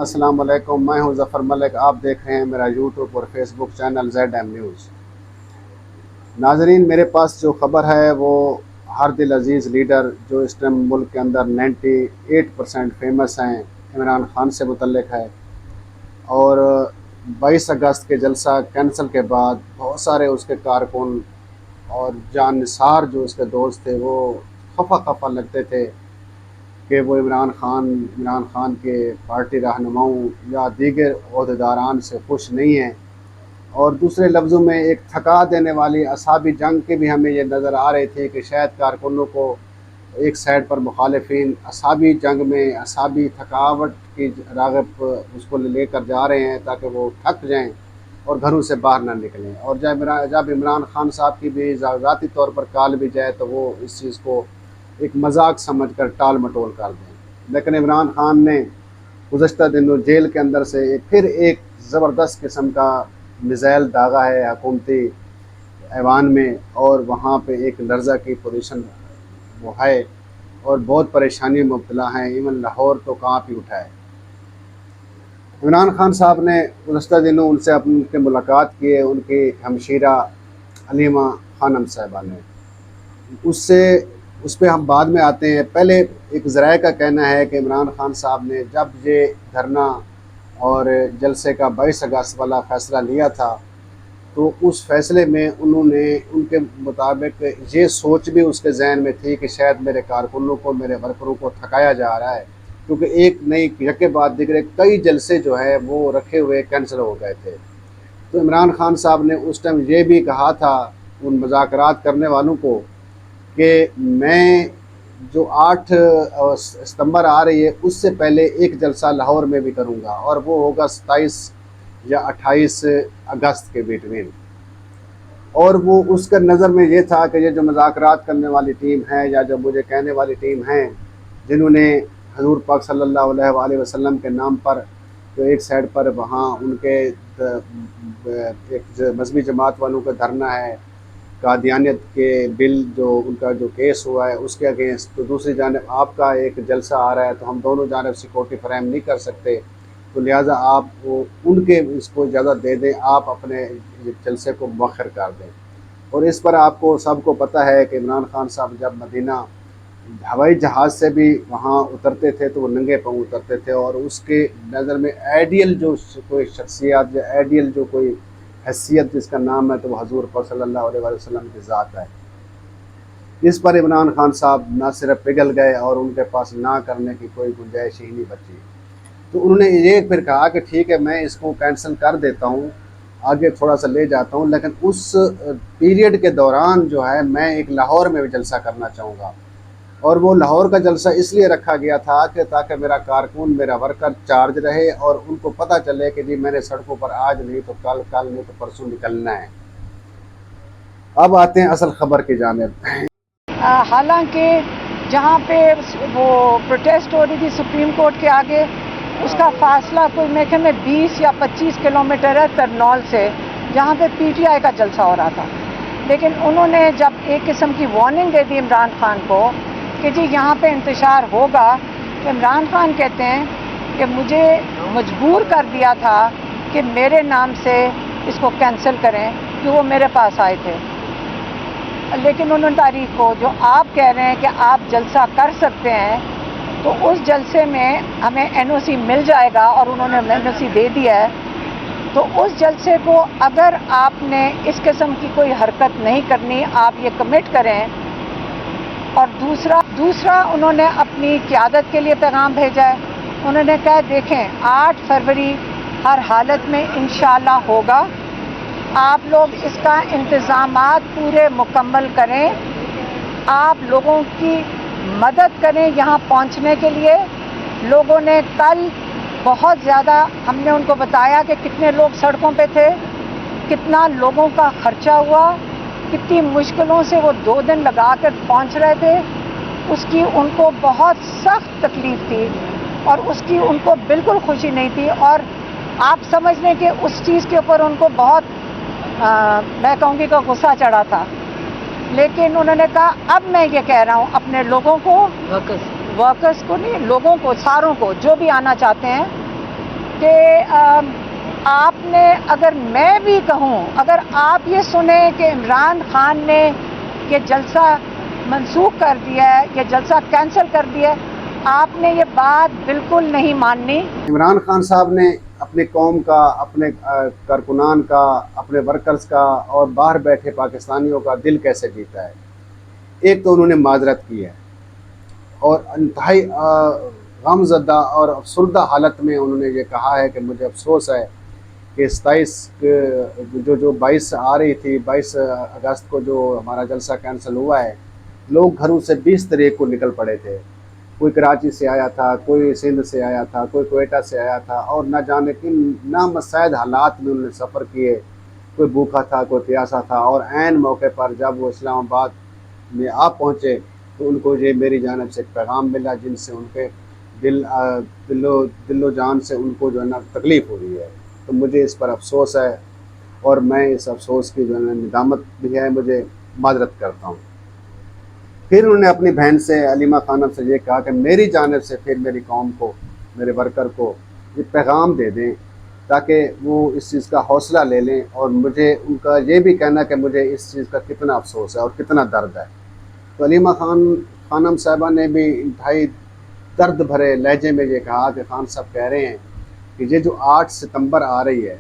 अस्सलाम वालेकुम, मैं हूं ज़फ़र मलिक। आप देख रहे हैं मेरा यूट्यूब और फेसबुक चैनल ZM न्यूज़। नाजरीन, मेरे पास जो ख़बर है वो हर दिल अज़ीज़ लीडर जो इस टाइम मुल्क के अंदर 98% फेमस हैं, इमरान खान से मुतल्लिक़ है। और 22 अगस्त के जलसा कैंसिल के बाद बहुत सारे उसके कारकुन और जाननिसार जो उसके दोस्त थे वो खफा लगते थे कि वो इमरान खान के पार्टी रहनुमाओं या दीगर अहदेदारान से खुश नहीं हैं। और दूसरे लफ्ज़ों में एक थका देने वाली असाबी जंग के भी हमें ये नज़र आ रहे थे कि शायद कारकुनों को एक साइड पर मुखालिफिन असाबी जंग में असाबी थकावट की राग़ब उसको लेकर जा रहे हैं ताकि वो थक जाएं और घरों से बाहर ना निकलें। और जब इमरान खान साहब की भी ज़ाती तौर पर काल भी जाए तो वो इस चीज़ को एक मजाक समझकर टाल मटोल कर दें। लेकिन इमरान खान ने गुज़श्ता दिनों जेल के अंदर से फिर एक ज़बरदस्त किस्म का मिज़ाइल दागा है हुकूमती ऐवान में, और वहाँ पे एक लर्ज़ा की पोजीशन वो है और बहुत परेशानी में मुब्तला हैं। इवन लाहौर तो कांप ही उठा है। इमरान खान साहब ने गुज़श्ता दिनों उनसे अपनी मुलाकात की है, उनकी हमशीरा हलीमा खानम साहिबा ने। उस पर हम बाद में आते हैं। पहले एक ज़राए का कहना है कि इमरान खान साहब ने जब ये धरना और जलसे का 22 अगस्त वाला फ़ैसला लिया था तो उस फ़ैसले में उन्होंने उनके मुताबिक ये सोच भी उसके जहन में थी कि शायद मेरे कारकुनों को, मेरे वर्करों को थकाया जा रहा है, क्योंकि एक नई यके बाद दिगरे कई जलसे जो है वो रखे हुए कैंसिल हो गए थे। तो इमरान खान साहब ने उस टाइम ये भी कहा था उन मुज़ाकरात करने वालों को कि मैं जो 8 सितंबर आ रही है उससे पहले एक जलसा लाहौर में भी करूंगा, और वो होगा 27 या 28 अगस्त के बिटवीन। और वो उसके नज़र में ये था कि ये जो मुज़ाकरात करने वाली टीम है या जो मुझे कहने वाली टीम है, जिन्होंने हजूर पाक सल्लल्लाहु अलैहि वसल्लम के नाम पर जो एक साइड पर वहाँ उनके एक मजहबी जमात वालों का धरना है, कादियानियत के बिल जो उनका जो केस हुआ है उसके अगेंस्ट, तो दूसरी जानब आपका एक जलसा आ रहा है, तो हम दोनों जानब सिक्योरिटी फ्राहम नहीं कर सकते, तो लिहाजा आप वो उनके इसको इजाज़त दे दें, आप अपने जलसे को मौखर कर दें। और इस पर आपको सबको पता है कि इमरान खान साहब जब मदीना हवाई जहाज़ से भी वहाँ उतरते थे तो वो नंगे पाँव उतरते थे, और उसके नज़र में आइडियल जो कोई शख्सियत या आइडियल जो कोई हैसियत जिसका नाम है तो वो हजूर पाक सल्लल्लाहु अलैहि वसल्लम की ज़ात है। इस पर इमरान खान साहब ना सिर्फ पिघल गए और उनके पास ना करने की कोई गुंजाइश ही नहीं बची। तो उन्होंने ये फिर कहा कि ठीक है, मैं इसको कैंसिल कर देता हूँ, आगे थोड़ा सा ले जाता हूँ, लेकिन उस पीरियड के दौरान जो है मैं एक लाहौर में भी जलसा करना चाहूँगा। और वो लाहौर का जलसा इसलिए रखा गया था कि ताकि मेरा कारकुन, मेरा वर्कर चार्ज रहे और उनको पता चले कि जी मैंने सड़कों पर आज नहीं तो कल, कल नहीं तो परसों निकलना है। अब आते हैं असल खबर की जानिब। हालांकि जहाँ पे वो प्रोटेस्ट हो रही थी सुप्रीम कोर्ट के आगे, उसका फासला कोई मेरे ख्याल में 20 या 25 किलोमीटर है तरनौल से, जहाँ पे पीटीआई का जलसा हो रहा था। लेकिन उन्होंने जब एक किस्म की वार्निंग दे दी इमरान खान को कि जी यहाँ पे इंतशार होगा, तो इमरान खान कहते हैं कि मुझे मजबूर कर दिया था कि मेरे नाम से इसको कैंसिल करें, कि वो मेरे पास आए थे। लेकिन उन्होंने तारीख को जो आप कह रहे हैं कि आप जलसा कर सकते हैं, तो उस जलसे में हमें एनओसी मिल जाएगा, और उन्होंने एनओसी दे दिया है। तो उस जलसे को अगर आपने इस किस्म की कोई हरकत नहीं करनी, आप ये कमिट करें। और दूसरा उन्होंने अपनी क़यादत के लिए पैगाम भेजा है। उन्होंने कहा देखें 8 फरवरी हर हालत में इंशाअल्लाह होगा, आप लोग इसका इंतज़ामात पूरे मुकम्मल करें, आप लोगों की मदद करें यहाँ पहुँचने के लिए। लोगों ने कल बहुत ज़्यादा, हमने उनको बताया कि कितने लोग सड़कों पे थे, कितना लोगों का खर्चा हुआ, कितनी मुश्किलों से वो 2 दिन लगा कर पहुँच रहे थे, उसकी उनको बहुत सख्त तकलीफ़ थी और उसकी उनको बिल्कुल खुशी नहीं थी। और आप समझ लें कि उस चीज़ के ऊपर उनको बहुत मैं कहूँगी कि गुस्सा चढ़ा था। लेकिन उन्होंने कहा अब मैं ये कह रहा हूँ अपने लोगों को, वर्कर्स को नहीं, लोगों को, सारों को, जो भी आना चाहते हैं, کہ آپ نے, اگر میں بھی کہوں، اگر آپ یہ سنیں کہ عمران خان نے یہ جلسہ منسوخ کر دیا ہے، یہ جلسہ کینسل کر دیا ہے، آپ نے یہ بات بالکل نہیں ماننی۔ عمران خان صاحب نے اپنی قوم کا، اپنے کارکنان کا، اپنے ورکرز کا اور باہر بیٹھے پاکستانیوں کا دل کیسے جیتا ہے؟ ایک تو انہوں نے معذرت کی ہے اور انتہائی غم زدہ اور افسردہ حالت میں انہوں نے یہ کہا ہے کہ مجھے افسوس ہے کہ 27 جو 22 آ رہی تھی، 22 اگست کو جو ہمارا جلسہ کینسل ہوا ہے، لوگ گھروں سے 20 تاریخ کو نکل پڑے تھے۔ کوئی کراچی سے آیا تھا، کوئی سندھ سے آیا تھا، کوئی کوئٹہ سے آیا تھا، اور نہ جانے کن نامساعد حالات میں انہوں نے سفر کیے۔ کوئی بھوکا تھا، کوئی پیاسا تھا، اور عین موقع پر جب وہ اسلام آباد میں آ پہنچے تو ان کو یہ میری جانب سے ایک پیغام ملا جن سے ان کے دل و جان سے ان کو جو ہے نا تکلیف ہو رہی ہے۔ تو مجھے اس پر افسوس ہے اور میں اس افسوس کی جو ہے نا ندامت بھی ہے، مجھے معذرت کرتا ہوں۔ پھر انہوں نے اپنی بہن سے، علیمہ خانم سے یہ کہا کہ میری جانب سے پھر میری قوم کو، میرے ورکر کو یہ پیغام دے دیں تاکہ وہ اس چیز کا حوصلہ لے لیں، اور مجھے ان کا یہ بھی کہنا کہ مجھے اس چیز کا کتنا افسوس ہے اور کتنا درد ہے۔ تو علیمہ خانم صاحبہ نے بھی انتہائی درد بھرے لہجے میں یہ کہا کہ خان صاحب کہہ رہے ہیں کہ یہ جو 8 ستمبر آ رہی ہے،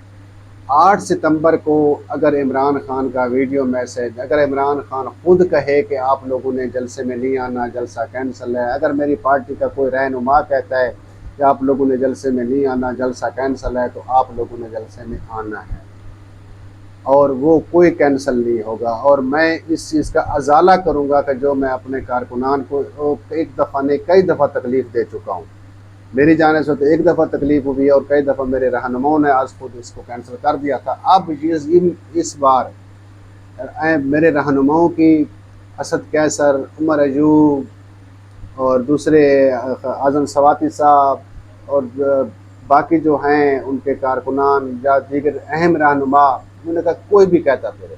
8 ستمبر کو اگر عمران خان کا ویڈیو میسج، اگر عمران خان خود کہے کہ آپ لوگوں نے جلسے میں نہیں آنا، جلسہ کینسل ہے، اگر میری پارٹی کا کوئی رہنما کہتا ہے کہ آپ لوگوں نے جلسے میں نہیں آنا، جلسہ کینسل ہے، تو آپ لوگوں نے جلسے میں آنا ہے، اور وہ کوئی کینسل نہیں ہوگا۔ اور میں اس چیز کا ازالہ کروں گا کہ جو میں اپنے کارکنان کو ایک دفعہ نہیں کئی دفعہ تکلیف دے چکا ہوں۔ میری جانب سے تو ایک دفعہ تکلیف ہوئی ہے اور کئی دفعہ میرے رہنماؤں نے آج خود اس کو کینسل کر دیا تھا۔ اب اس بار میرے رہنماؤں کی، اسد کیسر، عمر ایوب اور دوسرے اعظم سواتی صاحب اور باقی جو ہیں ان کے کارکنان یا دیگر اہم رہنما، انہوں نے کہا کوئی بھی کہتا پھر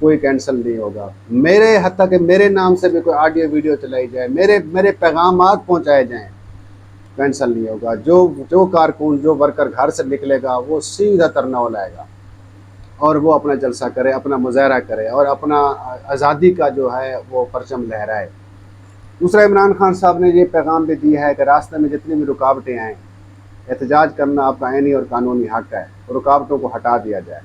کوئی کینسل نہیں ہوگا۔ میرے حتیٰ کہ میرے نام سے بھی کوئی آڈیو ویڈیو چلائی جائے، میرے پیغامات پہنچائے جائیں، کینسل نہیں ہوگا۔ جو کارکن، جو ورکر گھر سے نکلے گا وہ سیدھا ترنول آئے گا اور وہ اپنا جلسہ کرے، اپنا مظاہرہ کرے اور اپنا آزادی کا جو ہے وہ پرچم لہرائے۔ دوسرا، عمران خان صاحب نے یہ پیغام بھی دیا ہے کہ راستے میں جتنی بھی رکاوٹیں آئیں، احتجاج کرنا آپ کا آئینی اور قانونی حق ہے، رکاوٹوں کو ہٹا دیا جائے،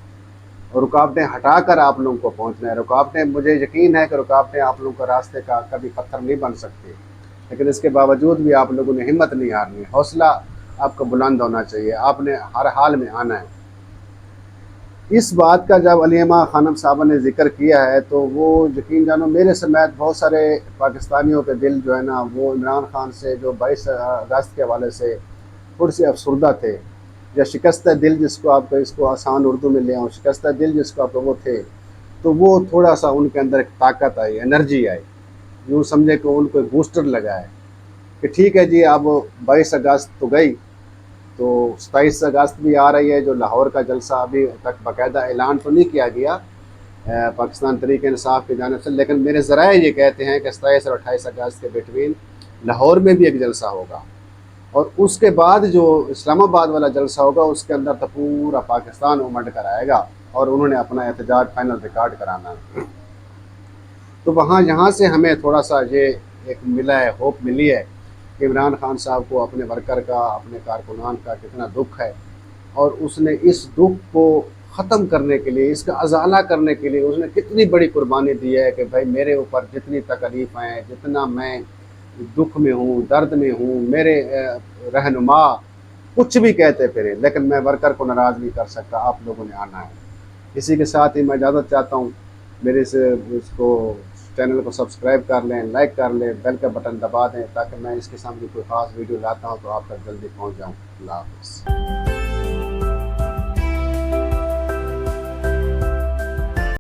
اور رکاوٹیں ہٹا کر آپ لوگوں کو پہنچنا ہے۔ رکاوٹیں، مجھے یقین ہے کہ رکاوٹیں آپ لوگوں کو راستے کا کبھی پتھر نہیں بن سکتی، لیکن اس کے باوجود بھی آپ لوگوں نے ہمت نہیں ہارنی، حوصلہ آپ کو بلند ہونا چاہیے، آپ نے ہر حال میں آنا ہے۔ اس بات کا جب علیمہ خانم صاحبہ نے ذکر کیا ہے تو وہ یقین جانو میرے سمیت بہت سارے پاکستانیوں کے دل جو ہے نا وہ عمران خان سے جو 22 اگست کے حوالے سے تھوڑے سے افسردہ تھے، یا شکستہ دل جس کو آپ کو، اس کو آسان اردو میں لے آؤں، شکستہ دل جس کو آپ کو وہ تھے، تو وہ تھوڑا سا ان کے اندر ایک طاقت آئی، انرجی آئی، یوں سمجھے کہ ان کو ایک بوسٹر لگا ہے کہ ٹھیک ہے جی، اب 22 اگست تو گئی، تو 27 اگست بھی آ رہی ہے، جو لاہور کا جلسہ ابھی تک باقاعدہ اعلان تو نہیں کیا گیا پاکستان تحریک انصاف کی جانب سے، لیکن میرے ذرائع یہ کہتے ہیں کہ 27 اور 28 اگست کے بٹوین لاہور میں بھی ایک جلسہ ہوگا، اور اس کے بعد جو اسلام آباد والا جلسہ ہوگا اس کے اندر تو پورا پاکستان امٹ کر آئے گا، اور انہوں نے اپنا احتجاج فائنل ریکارڈ کرانا ہے۔ تو یہاں سے ہمیں تھوڑا سا یہ ایک ملا ہے، ہوپ ملی ہے کہ عمران خان صاحب کو اپنے ورکر کا، اپنے کارکنان کا کتنا دکھ ہے، اور اس نے اس دکھ کو ختم کرنے کے لیے، اس کا ازالہ کرنے کے لیے اس نے کتنی بڑی قربانی دی ہے کہ بھائی میرے اوپر جتنی تکلیف ہیں، جتنا میں دکھ میں ہوں، درد میں ہوں، میرے رہنما کچھ بھی کہتے پھرے، لیکن میں ورکر کو ناراض نہیں کر سکتا، آپ لوگوں نے آنا ہے۔ اسی کے ساتھ ہی میں اجازت چاہتا ہوں، میرے اس کو چینل کو سبسکرائب کر لیں، لائک کر لیں، بیل کا بٹن دبا دیں تاکہ میں اس قسم کی کوئی خاص ویڈیو لاتا ہوں تو آپ تک جلدی پہنچ جاؤں۔ اللہ حافظ۔